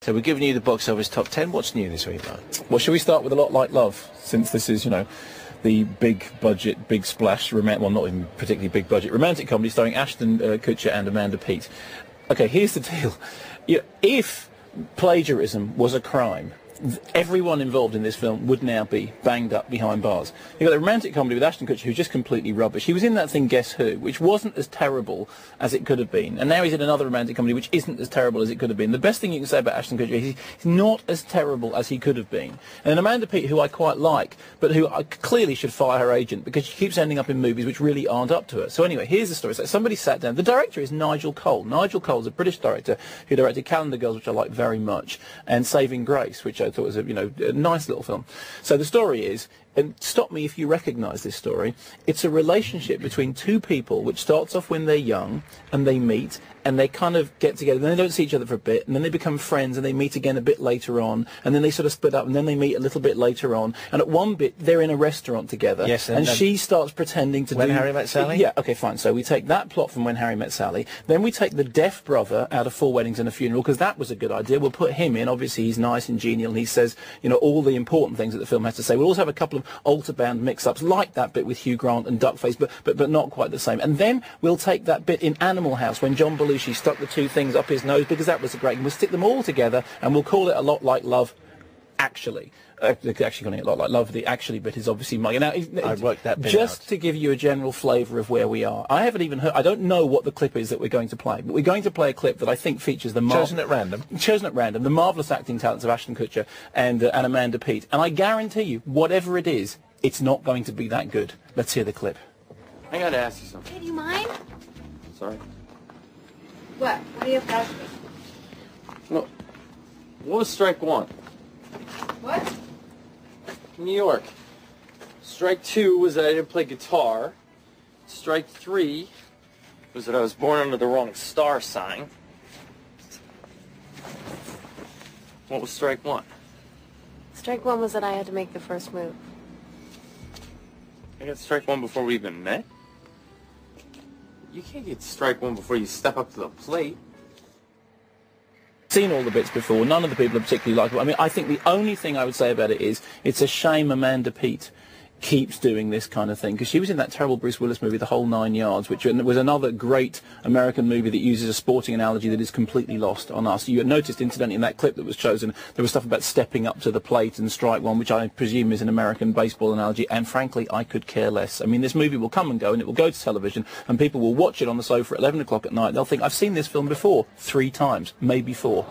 So we're giving you the box office top 10. What's new this week, Mark? Well, shall we start with A Lot Like Love, since this is, the big budget, big splash, well, not even particularly big budget, romantic comedy starring Ashton Kutcher and Amanda Peet. Okay, here's the deal. If plagiarism was a crime, everyone involved in this film would now be banged up behind bars. You've got the romantic comedy with Ashton Kutcher, who's just completely rubbish. He was in that thing Guess Who, which wasn't as terrible as it could have been. And now he's in another romantic comedy which isn't as terrible as it could have been. The best thing you can say about Ashton Kutcher is he's not as terrible as he could have been. And Amanda Peet, who I quite like, but who I clearly should fire her agent because she keeps ending up in movies which really aren't up to her. So anyway, here's the story. It's like somebody sat down. The director is Nigel Cole. Nigel Cole is a British director who directed Calendar Girls, which I like very much, and Saving Grace, which I thought was a nice little film. So the story is, and stop me if you recognise this story, it's a relationship between two people which starts off when they're young and they meet and they kind of get together, then they don't see each other for a bit, and then they become friends and they meet again a bit later on, and then they sort of split up and then they meet a little bit later on, and at one bit they're in a restaurant together. Yes, and she starts pretending to When Harry Met Sally? Yeah, okay, fine. So we take that plot from When Harry Met Sally, then we take the deaf brother out of Four Weddings and a Funeral, because that was a good idea. We'll put him in. Obviously he's nice and genial and he says, all the important things that the film has to say. We'll also have a couple of altar band mix-ups like that bit with Hugh Grant and Duckface, but not quite the same. And then we'll take that bit in Animal House when John Belushi stuck the two things up his nose, because that was great, and we'll stick them all together and we'll call it A Lot Like Love. Actually calling it A Lot Like Love. The actually bit is obviously my. Now, I worked that bit just out. to give you a general flavour of where we are. I haven't even heard. I don't know what the clip is that we're going to play, but we're going to play a clip that I think features the chosen at random, the marvellous acting talents of Ashton Kutcher and Amanda Peet. And I guarantee you, whatever it is, it's not going to be that good. Let's hear the clip. I gotta ask you something. Hey, do you mind? Sorry. What? What do you have to ask me? No. What was strike one? What? New York. Strike two was that I didn't play guitar. Strike three was that I was born under the wrong star sign. What was strike one? Strike one was that I had to make the first move. I got strike one before we even met? You can't get strike one before you step up to the plate. Seen all the bits before. None of the people are particularly likable. I mean, I think the only thing I would say about it is it's a shame Amanda Peet keeps doing this kind of thing, because she was in that terrible Bruce Willis movie, The Whole Nine Yards, which was another great American movie that uses a sporting analogy that is completely lost on us. You noticed, incidentally, in that clip that was chosen, there was stuff about stepping up to the plate and strike one, which I presume is an American baseball analogy, and frankly, I could care less. I mean, this movie will come and go, and it will go to television, and people will watch it on the sofa at 11 o'clock at night. They'll think, I've seen this film before 3 times, maybe 4.